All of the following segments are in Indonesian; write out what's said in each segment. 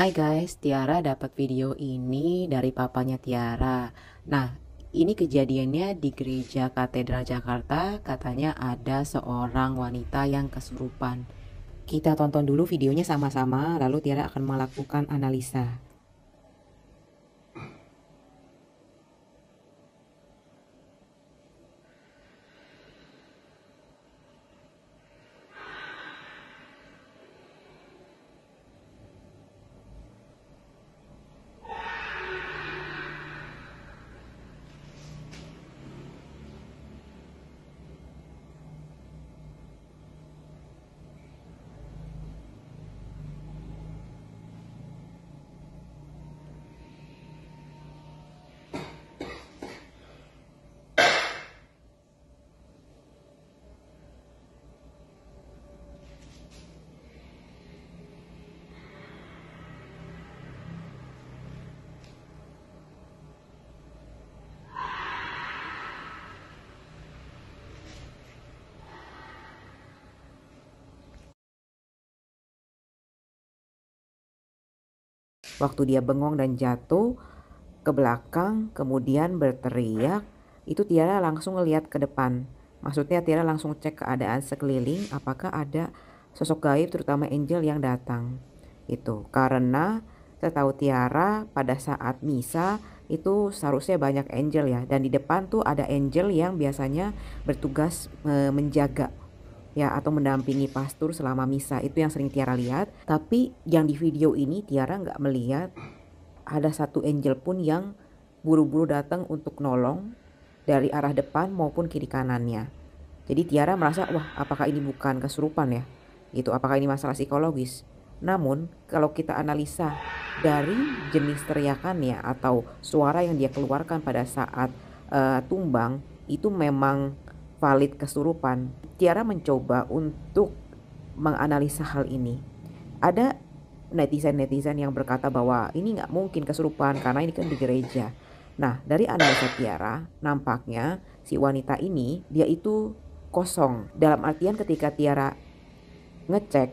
Hai guys, Tiara dapat video ini dari papanya Tiara. Nah, ini kejadiannya di gereja Katedral Jakarta. Katanya ada seorang wanita yang kesurupan. Kita tonton dulu videonya sama-sama, lalu Tiara akan melakukan analisa. Waktu dia bengong dan jatuh ke belakang, kemudian berteriak, itu Tiara langsung ngeliat ke depan. Maksudnya Tiara langsung cek keadaan sekeliling, apakah ada sosok gaib terutama angel yang datang. Itu karena setahu Tiara pada saat misa itu seharusnya banyak angel ya, dan di depan tuh ada angel yang biasanya bertugas menjaga ya atau mendampingi pastor selama misa. Itu yang sering Tiara lihat. Tapi yang di video ini Tiara nggak melihat ada satu angel pun yang buru-buru datang untuk nolong dari arah depan maupun kiri kanannya. Jadi Tiara merasa, wah, apakah ini bukan kesurupan ya? Gitu, apakah ini masalah psikologis? Namun kalau kita analisa dari jenis teriakannya atau suara yang dia keluarkan pada saat tumbang, itu memang valid kesurupan. Tiara mencoba untuk menganalisa hal ini. Ada netizen-netizen yang berkata bahwa ini nggak mungkin kesurupan karena ini kan di gereja. Nah, dari analisa Tiara, nampaknya si wanita ini dia itu kosong. Dalam artian ketika Tiara ngecek,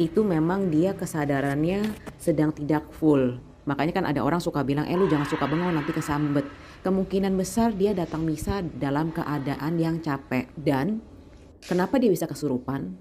itu memang dia kesadarannya sedang tidak full. Makanya kan ada orang suka bilang, lu jangan suka bengong nanti kesambet. Kemungkinan besar dia datang misa dalam keadaan yang capek. Dan kenapa dia bisa kesurupan?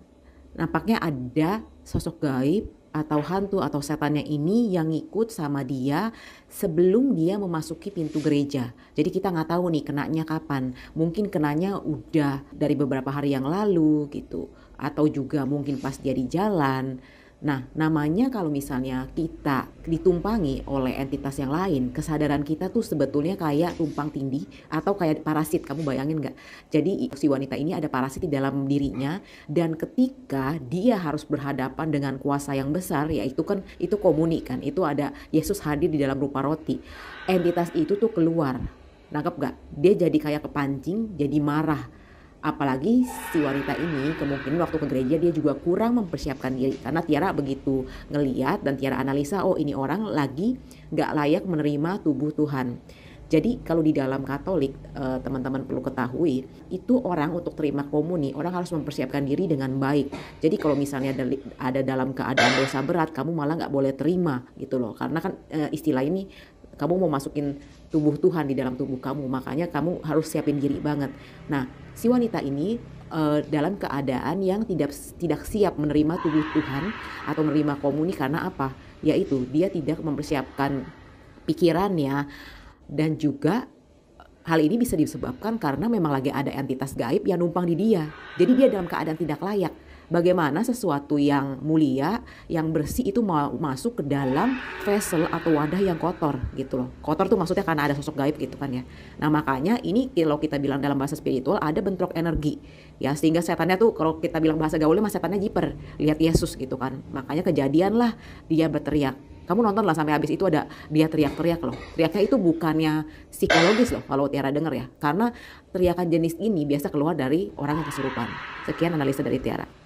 Nampaknya ada sosok gaib atau hantu atau setannya ini yang ngikut sama dia sebelum dia memasuki pintu gereja. Jadi kita nggak tahu nih kenanya kapan. Mungkin kenanya udah dari beberapa hari yang lalu gitu. Atau juga mungkin pas dia di jalan. Nah, namanya kalau misalnya kita ditumpangi oleh entitas yang lain, kesadaran kita tuh sebetulnya kayak tumpang tindih atau kayak parasit. Kamu bayangin nggak? Jadi si wanita ini ada parasit di dalam dirinya, dan ketika dia harus berhadapan dengan kuasa yang besar, yaitu kan itu komuni kan, itu ada Yesus hadir di dalam rupa roti. Entitas itu tuh keluar. Nangkep gak? Dia jadi kayak kepancing, jadi marah. Apalagi si wanita ini kemungkinan waktu ke gereja dia juga kurang mempersiapkan diri. Karena Tiara begitu ngeliat dan Tiara analisa, oh ini orang lagi gak layak menerima tubuh Tuhan. Jadi kalau di dalam Katolik, teman-teman perlu ketahui, itu orang untuk terima komuni, orang harus mempersiapkan diri dengan baik. Jadi kalau misalnya ada dalam keadaan dosa berat, kamu malah gak boleh terima gitu loh. Karena kan istilah ini, kamu mau masukin tubuh Tuhan di dalam tubuh kamu, makanya kamu harus siapin diri banget. Nah, si wanita ini dalam keadaan yang tidak siap menerima tubuh Tuhan atau menerima komuni karena apa? Yaitu dia tidak mempersiapkan pikirannya, dan juga hal ini bisa disebabkan karena memang lagi ada entitas gaib yang numpang di dia. Jadi dia dalam keadaan tidak layak. Bagaimana sesuatu yang mulia, yang bersih itu mau masuk ke dalam vessel atau wadah yang kotor gitu loh. Kotor tuh maksudnya karena ada sosok gaib gitu kan ya. Nah makanya ini kalau kita bilang dalam bahasa spiritual ada bentrok energi. Ya sehingga setannya tuh kalau kita bilang bahasa gaulnya mas setannya jiper. Lihat Yesus gitu kan. Makanya kejadian lah dia berteriak. Kamu nonton lah sampai habis itu ada dia teriak-teriak loh. Teriaknya itu bukannya psikologis loh kalau Tiara denger ya. Karena teriakan jenis ini biasa keluar dari orang yang kesurupan. Sekian analisa dari Tiara.